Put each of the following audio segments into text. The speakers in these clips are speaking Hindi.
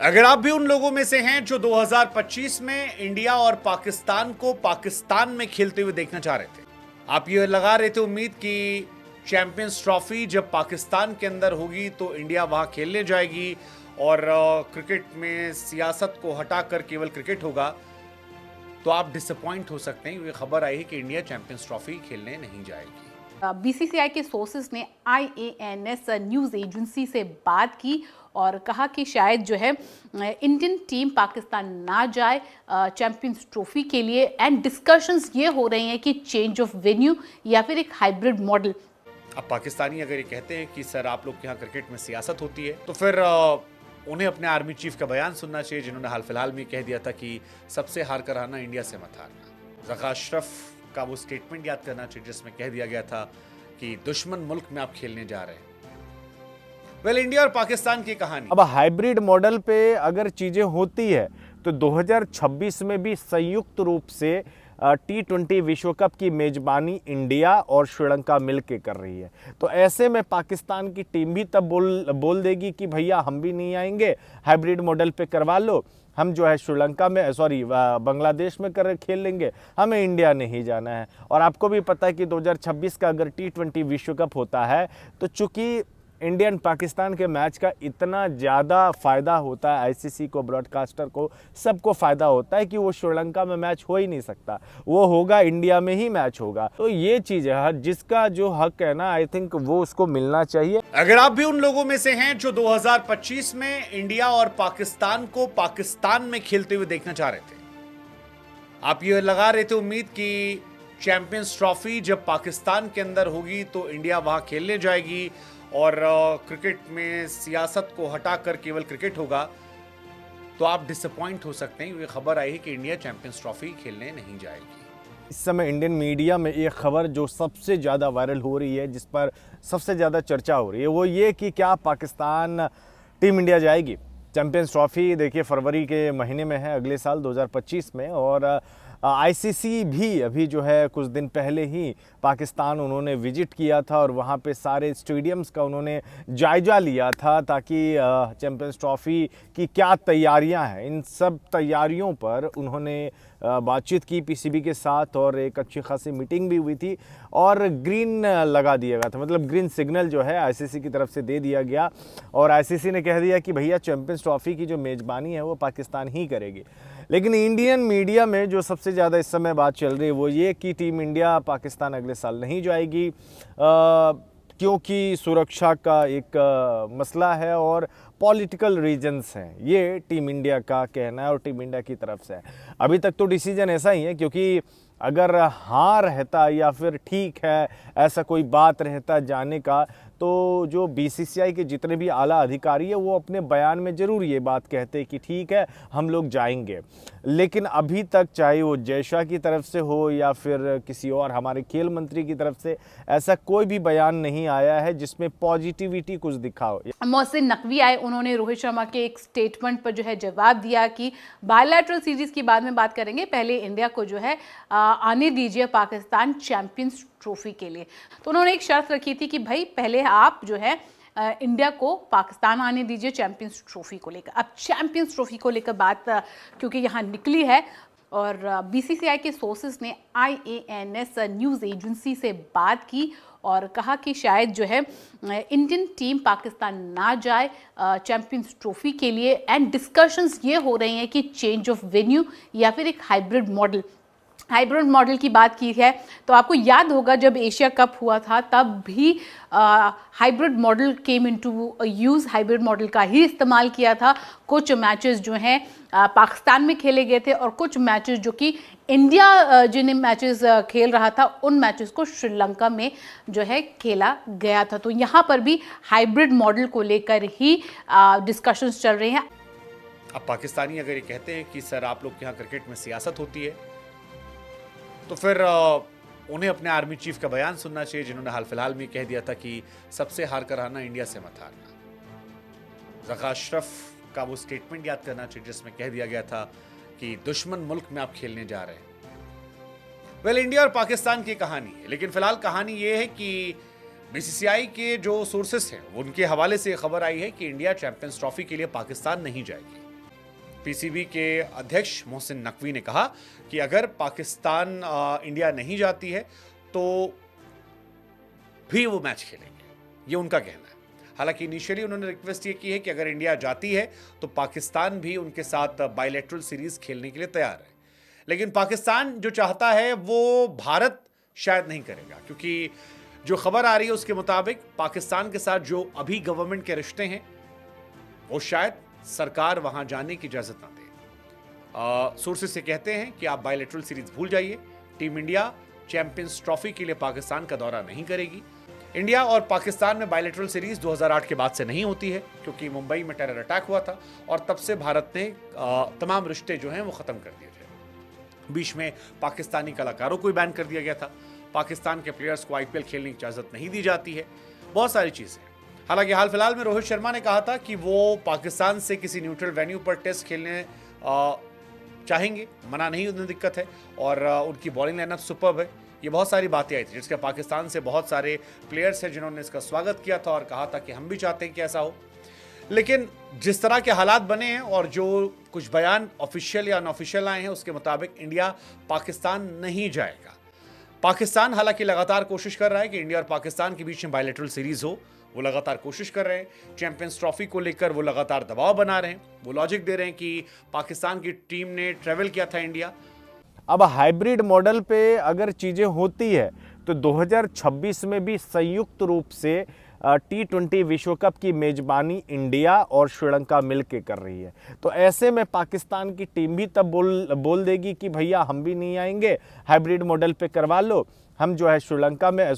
अगर आप भी उन लोगों में से हैं जो 2025 में इंडिया और पाकिस्तान को पाकिस्तान में खेलते हुए देखना चाह रहे थे, आप ये लगा रहे थे उम्मीद कि चैंपियंस ट्रॉफी जब पाकिस्तान के अंदर होगी तो इंडिया वहां खेलने जाएगी और क्रिकेट में सियासत को हटाकर केवल क्रिकेट होगा, तो आप डिसअपॉइंट हो सकते हैं। ये खबर आई है कि इंडिया चैंपियंस ट्रॉफी खेलने नहीं जाएगी। बीसीसीआई के सोर्सेस ने आईएएनएस न्यूज़ एजेंसी से बात की और कहा कि शायद जो है इंडियन टीम पाकिस्तान ना जाए चैंपियंस ट्रॉफी के लिए, एंड डिस्कशंस ये हो रही हैं कि चेंज ऑफ वेन्यू या फिर एक हाइब्रिड मॉडल। अब पाकिस्तानी अगर ये कहते हैं कि सर आप लोग के यहाँ क्रिकेट में सियासत होती है, तो फिर उन्हें अपने आर्मी चीफ का बयान सुनना चाहिए, जिन्होंने हाल फिलहाल में कह दिया था कि सबसे हार कर आना, इंडिया से मत हारना। ज़का अशरफ का वो स्टेटमेंट याद करना चाहिए जिसमें कह दिया गया था कि दुश्मन मुल्क में आप खेलने जा रहे हैं। वेल, इंडिया और पाकिस्तान की कहानी। अब हाइब्रिड मॉडल पे अगर चीजें होती है तो 2026 में भी संयुक्त रूप से T20 विश्व कप की मेजबानी इंडिया और श्रीलंका मिलके कर रही है। तो ऐसे में पाकिस्तान की टीम भी तब बोल देगी कि भैया हम भी नहीं आएंगे, हाइब्रिड मॉडल पे करवा लो, हम जो है श्रीलंका में बांग्लादेश में खेल लेंगे, हमें इंडिया नहीं जाना है। और आपको भी पता है कि 2026 का अगर T20 विश्व कप होता है तो चूंकि इंडियन पाकिस्तान के मैच का इतना ज़्यादा फ़ायदा होता है, आईसीसी को, ब्रॉडकास्टर को, सबको फ़ायदा होता है कि वो श्रीलंका में मैच हो ही नहीं सकता, वो होगा इंडिया में ही मैच होगा। तो ये चीज़ है, जिसका जो हक है ना, आई थिंक वो उसको मिलना चाहिए। अगर आप भी उन लोगों में से हैं जो 2025 में इंडिया और पाकिस्तान को पाकिस्तान में खेलते हुए देखना चाह रहे थे, आप ये लगा रहे थे उम्मीद कि चैंपियंस ट्रॉफी जब पाकिस्तान के अंदर होगी तो इंडिया वहां खेलने जाएगी और क्रिकेट में सियासत को हटाकर केवल क्रिकेट होगा, तो आप डिसअपॉइंट हो सकते हैं। ये खबर आई है कि इंडिया चैंपियंस ट्रॉफी खेलने नहीं जाएगी। इस समय इंडियन मीडिया में एक खबर जो सबसे ज़्यादा वायरल हो रही है, जिस पर सबसे ज़्यादा चर्चा हो रही है, वो ये कि क्या पाकिस्तान टीम इंडिया जाएगी चैंपियंस ट्रॉफी। देखिए, फरवरी के महीने में है, अगले साल 2025 में। और आईसीसी भी अभी जो है कुछ दिन पहले ही पाकिस्तान उन्होंने विजिट किया था और वहाँ पे सारे स्टेडियम्स का उन्होंने जायज़ा लिया था, ताकि चैंपियंस ट्रॉफी की क्या तैयारियां हैं, इन सब तैयारियों पर उन्होंने बातचीत की पीसीबी के साथ और एक अच्छी खासी मीटिंग भी हुई थी और ग्रीन लगा दिया गया था, मतलब ग्रीन सिग्नल जो है आईसीसी की तरफ से दे दिया गया और आईसीसी ने कह दिया कि भैया चैंपियंस ट्रॉफी की जो मेज़बानी है वो पाकिस्तान ही करेगी। लेकिन इंडियन मीडिया में जो सबसे ज़्यादा इस समय बात चल रही है वो ये कि टीम इंडिया पाकिस्तान अगले साल नहीं जाएगी, क्योंकि सुरक्षा का एक मसला है और पॉलिटिकल रीजंस हैं, ये टीम इंडिया का कहना है और टीम इंडिया की तरफ से है। अभी तक तो डिसीजन ऐसा ही है, क्योंकि अगर हाँ रहता या फिर ठीक है ऐसा कोई बात रहता जाने का, तो जो बीसीसीआई के जितने भी आला अधिकारी है वो अपने बयान में ज़रूर ये बात कहते कि ठीक है हम लोग जाएंगे। लेकिन अभी तक चाहे वो जयशाह की तरफ से हो या फिर किसी और हमारे खेल मंत्री की तरफ से, ऐसा कोई भी बयान नहीं आया है जिसमें पॉजिटिविटी कुछ दिखाओ। मोहसिन नकवी आए, उन्होंने रोहित शर्मा के एक स्टेटमेंट पर जो है जवाब दिया कि बायलैटरल सीरीज की बाद में बात करेंगे, पहले इंडिया को जो है आने दीजिए पाकिस्तान चैंपियंस ट्रॉफी के लिए। तो उन्होंने एक शर्त रखी थी कि भाई पहले आप जो है इंडिया को पाकिस्तान आने दीजिए चैंपियंस ट्रॉफी को लेकर। अब चैंपियंस ट्रॉफी को लेकर बात क्योंकि यहाँ निकली है और बीसीसीआई के सोर्सेस ने आईएएनएस न्यूज़ एजेंसी से बात की और कहा कि शायद जो है इंडियन टीम पाकिस्तान ना जाए चैंपियंस ट्रॉफी के लिए, एंड डिस्कशंस ये हो रही हैं कि चेंज ऑफ वेन्यू या फिर एक हाइब्रिड मॉडल की बात की है। तो आपको याद होगा जब एशिया कप हुआ था तब भी hybrid model came into use, hybrid model का ही इस्तेमाल किया था। कुछ मैचेस जो हैं पाकिस्तान में खेले गए थे और कुछ मैचेस जो कि इंडिया जिन मैचेस खेल रहा था उन मैचेस को श्रीलंका में जो है खेला गया था। तो यहाँ पर भी हाइब्रिड मॉडल को लेकर ही डिस्कशंस चल रहे हैं। अब पाकिस्तानी अगर ये कहते हैं कि सर आप लोग के यहाँ क्रिकेट में सियासत होती है, तो फिर उन्हें अपने आर्मी चीफ का बयान सुनना चाहिए, जिन्होंने हाल फिलहाल में कह दिया था कि सबसे हार कर आना, इंडिया से मत हारना। ज़का अशरफ का वो स्टेटमेंट याद करना चाहिए जिसमें कह दिया गया था कि दुश्मन मुल्क में आप खेलने जा रहे हैं। वेल, इंडिया और पाकिस्तान की कहानी है, लेकिन फिलहाल कहानी ये है कि बीसीसीआई के जो सोर्सेस हैं उनके हवाले से खबर आई है कि इंडिया चैंपियंस ट्रॉफी के लिए पाकिस्तान नहीं जाएगी। पीसीबी के अध्यक्ष मोहसिन नकवी ने कहा कि अगर पाकिस्तान इंडिया नहीं जाती है तो भी वो मैच खेलेंगे, ये उनका कहना है। हालांकि इनिशियली उन्होंने रिक्वेस्ट ये की है कि अगर इंडिया जाती है तो पाकिस्तान भी उनके साथ बायलैटरल सीरीज खेलने के लिए तैयार है, लेकिन पाकिस्तान जो चाहता है वो भारत शायद नहीं करेगा, क्योंकि जो खबर आ रही है उसके मुताबिक पाकिस्तान के साथ जो अभी गवर्नमेंट के रिश्ते हैं वो शायद सरकार वहां जाने की इजाजत ना दे। सोर्सेस से कहते हैं कि आप बायलैटरल सीरीज भूल जाइए, टीम इंडिया चैंपियंस ट्रॉफी के लिए पाकिस्तान का दौरा नहीं करेगी। इंडिया और पाकिस्तान में बायलैटरल सीरीज 2008 के बाद से नहीं होती है, क्योंकि मुंबई में टेरर अटैक हुआ था और तब से भारत ने तमाम रिश्ते जो हैं वो खत्म कर दिए थे। बीच में पाकिस्तानी कलाकारों को भी बैन कर दिया गया था, पाकिस्तान के प्लेयर्स को आईपीएल खेलने की इजाजत नहीं दी जाती है, बहुत सारी चीजें। हालांकि हाल फिलहाल में रोहित शर्मा ने कहा था कि वो पाकिस्तान से किसी न्यूट्रल वेन्यू पर टेस्ट खेलने चाहेंगे, मना नहीं, उन्हें दिक्कत है, और उनकी बॉलिंग लाइनअप सुपर्ब है। ये बहुत सारी बातें आई थी जिसके पाकिस्तान से बहुत सारे प्लेयर्स हैं जिन्होंने इसका स्वागत किया था और कहा था कि हम भी चाहते हैं कि ऐसा हो। लेकिन जिस तरह के हालात बने हैं और जो कुछ बयान ऑफिशियल या अनऑफिशियल आए हैं उसके मुताबिक इंडिया पाकिस्तान नहीं जाएगा। पाकिस्तान हालांकि लगातार कोशिश कर रहा है कि इंडिया और पाकिस्तान के बीच में बायलैटरल सीरीज हो, वो लगातार कोशिश कर रहे हैं। चैंपियंस ट्रॉफी को लेकर वो लगातार दबाव बना रहे हैं, वो लॉजिक दे रहे हैं कि पाकिस्तान की टीम ने ट्रेवल किया था इंडिया। अब हाइब्रिड मॉडल पे अगर चीज़ें होती है तो 2026 में भी संयुक्त रूप से T20 विश्व कप की मेजबानी इंडिया और श्रीलंका मिलके कर रही है। तो ऐसे में पाकिस्तान की टीम भी तब बोल देगी कि भैया हम भी नहीं आएंगे, हाइब्रिड मॉडल पे करवा लो, हम जो है श्रीलंका में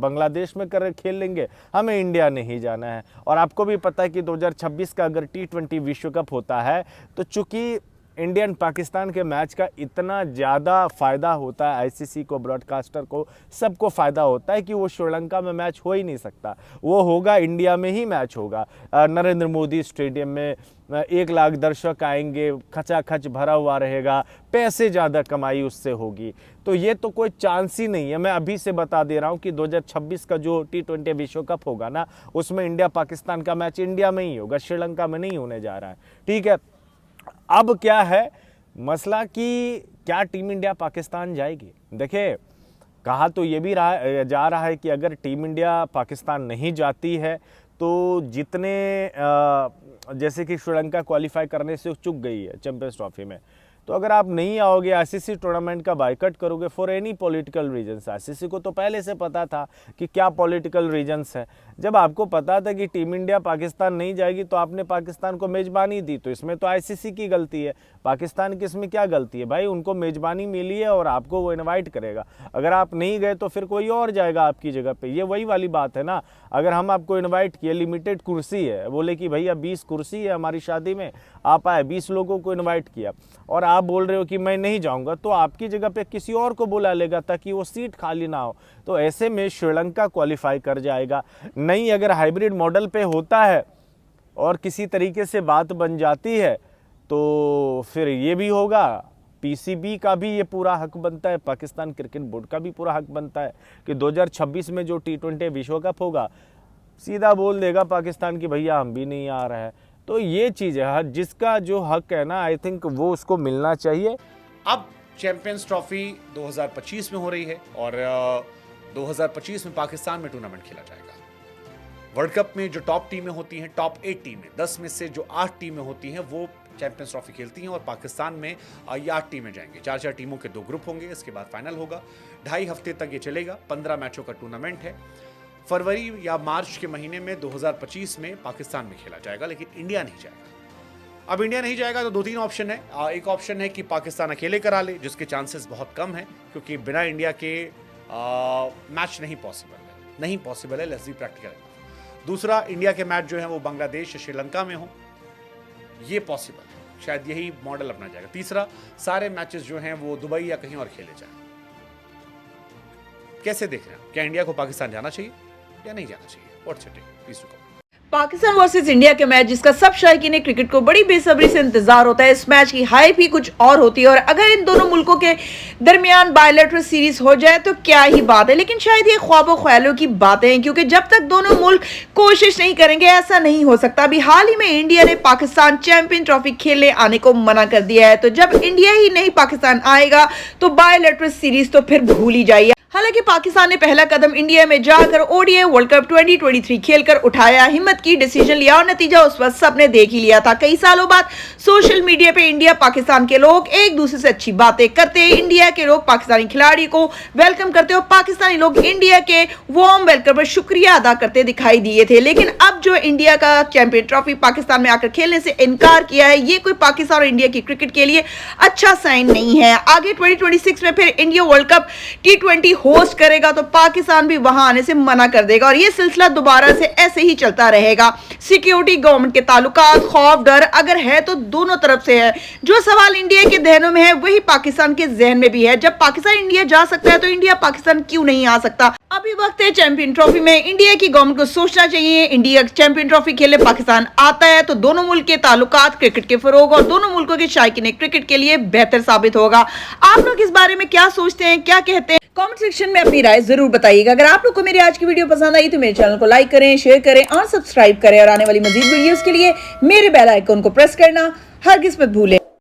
बांग्लादेश में खेल लेंगे, हमें इंडिया नहीं जाना है। और आपको भी पता है कि 2026 का अगर T20 विश्व कप होता है तो चूंकि इंडियन पाकिस्तान के मैच का इतना ज़्यादा फ़ायदा होता है, आईसीसी को, ब्रॉडकास्टर को, सबको फ़ायदा होता है कि वो श्रीलंका में मैच हो ही नहीं सकता, वो होगा इंडिया में ही मैच होगा। नरेंद्र मोदी स्टेडियम में 1 लाख दर्शक आएंगे, खचाखच भरा हुआ रहेगा, पैसे ज़्यादा कमाई उससे होगी। तो ये तो कोई चांस ही नहीं है। मैं अभी से बता दे रहा हूँ कि 2026 का जो T20 विश्व कप होगा ना, उसमें इंडिया पाकिस्तान का मैच इंडिया में ही होगा, श्रीलंका में नहीं होने जा रहा है। ठीक है, अब क्या है मसला कि क्या टीम इंडिया पाकिस्तान जाएगी? देखिए, कहा तो ये भी जा रहा है कि अगर टीम इंडिया पाकिस्तान नहीं जाती है तो जितने जैसे कि श्रीलंका क्वालिफाई करने से चूक गई है चैंपियंस ट्रॉफी में, तो अगर आप नहीं आओगे, आईसीसी टूर्नामेंट का बायकॉट करोगे for any political reasons. ICC को तो पहले से पता था कि क्या पॉलिटिकल रीजंस है। जब आपको पता था कि टीम इंडिया पाकिस्तान नहीं जाएगी तो आपने पाकिस्तान को मेजबानी दी, तो इसमें तो आईसीसी की गलती है, पाकिस्तान की इसमें क्या गलती है भाई? उनको मेजबानी मिली है और आपको वो इन्वाइट करेगा, अगर आप नहीं गए तो फिर कोई और जाएगा आपकी जगह पे। ये वही वाली बात है ना, अगर हम आपको इन्वाइट किए, लिमिटेड कुर्सी है, बोले कि भैया 20 कुर्सी है हमारी शादी में, आप आए, 20 लोगों को इन्वाइट किया और आप बोल रहे हो कि मैं नहीं जाऊंगा, तो आपकी जगह पे किसी और को बुला लेगा ताकि वो सीट खाली ना हो। तो ऐसे में श्रीलंका क्वालिफाई कर जाएगा। नहीं, अगर हाइब्रिड मॉडल पे होता है और किसी तरीके से बात बन जाती है तो फिर ये भी होगा, पीसीबी का भी ये पूरा हक बनता है, पाकिस्तान क्रिकेट बोर्ड का भी पूरा हक बनता है कि 2026 में जो T20 विश्व कप होगा सीधा बोल देगा पाकिस्तान की भैया हम भी नहीं आ रहे हैं। तो ये चीज़ है, जिसका जो हक है ना, आई थिंक वो उसको मिलना चाहिए। अब चैंपियंस ट्रॉफी 2025 में हो रही है और 2025 में पाकिस्तान में टूर्नामेंट खेला जाएगा। वर्ल्ड कप में जो टॉप टीमें होती हैं, टॉप 8 टीमें, 10 में से जो 8 टीमें होती हैं वो चैंपियंस ट्रॉफी खेलती हैं और पाकिस्तान में ये 8 टीमें जाएंगी। 4-4 टीमों के 2 ग्रुप होंगे, इसके बाद फाइनल होगा। 2.5 हफ्ते तक ये चलेगा, 15 मैचों का टूर्नामेंट है। फरवरी या मार्च के महीने में 2025 में पाकिस्तान में खेला जाएगा, लेकिन इंडिया नहीं जाएगा। अब इंडिया नहीं जाएगा तो 2-3 ऑप्शन है। एक ऑप्शन है कि पाकिस्तान अकेले करा ले, जिसके चांसेस बहुत कम है क्योंकि बिना इंडिया के मैच नहीं पॉसिबल है, लेट्स बी प्रैक्टिकल। दूसरा, इंडिया के मैच जो है वो बांग्लादेश या श्रीलंका में हो, ये पॉसिबल है, शायद यही मॉडल अपना जाएगा। तीसरा, सारे मैचेस जो हैं वो दुबई या कहीं और खेले जाएं। कैसे देख रहे हैं, क्या इंडिया को पाकिस्तान जाना चाहिए या नहीं जाना चाहिए? What's your take? Please to comment. Pakistan versus India के मैच जिसका सब शायकीन क्रिकेट को बड़ी बेसब्री से इंतजार होता है। इस मैच की हाइप ही कुछ और होती है और अगर इन दोनों मुल्कों के दरमियान बायलैटरल सीरीज हो जाए तो क्या ही बात है, लेकिन शायद ये ख्वाबों ख्यालों की बातें हैं क्योंकि जब तक दोनों मुल्क कोशिश नहीं करेंगे ऐसा नहीं हो सकता। अभी हाल ही में इंडिया ने पाकिस्तान चैंपियन ट्रॉफी खेलने आने को मना कर दिया है, तो जब इंडिया ही नहीं पाकिस्तान आएगा तो बायलैटरल सीरीज तो फिर भूल ही जाइए। हालांकि पाकिस्तान ने पहला कदम इंडिया में जाकर ओडीआई वर्ल्ड कप 2023 खेलकर उठाया, हिम्मत की, डिसीजन लिया और नतीजा उस वक्त सबने देख ही लिया था। कई सालों बाद सोशल मीडिया पे इंडिया पाकिस्तान के लोग एक दूसरे से अच्छी बातें करते, इंडिया के लोग पाकिस्तानी खिलाड़ी को वेलकम करते और पाकिस्तानी लोग इंडिया के वार्म वेलकम पर शुक्रिया अदा करते दिखाई दिए थे। लेकिन अब जो इंडिया का चैंपियन ट्रॉफी पाकिस्तान में आकर खेलने से इनकार किया है, ये कोई पाकिस्तान और इंडिया की क्रिकेट के लिए अच्छा साइन नहीं है। आगे 2026 में फिर India world cup T20 host करेगा तो पाकिस्तान भी वहां आने से मना कर देगा और यह सिलसिला दोबारा से ऐसे ही चलता रहेगा। सिक्योरिटी, गवर्नमेंट के ताल्लुकात, खौफ, डर अगर है तो दोनों तरफ से है। जो सवाल इंडिया के जहनों में है वही पाकिस्तान के जहन में भी है। जब पाकिस्तान इंडिया जा सकता है तो इंडिया पाकिस्तान क्यों नहीं आ सकता? अभी वक्त है चैंपियन ट्रॉफी में इंडिया की गवर्नमेंट को सोचना चाहिए। इंडिया चैंपियन ट्रॉफी खेले पाकिस्तान आता है तो दोनों मुल्क के ताल्लुकात, क्रिकेट के फरोग और दोनों मुल्कों के शायकीन क्रिकेट के लिए बेहतर साबित होगा। आप लोग इस बारे में क्या सोचते हैं, क्या कहते हैं? कमेंट सेक्शन में अपनी राय जरूर बताइएगा। अगर आप लोग को मेरी आज की वीडियो पसंद आई तो मेरे चैनल को लाइक करें, शेयर करें और सब्सक्राइब करें और आने वाली मजीद वीडियोस के लिए मेरे बेल आइकन को प्रेस करना हरगिज़ मत भूलें।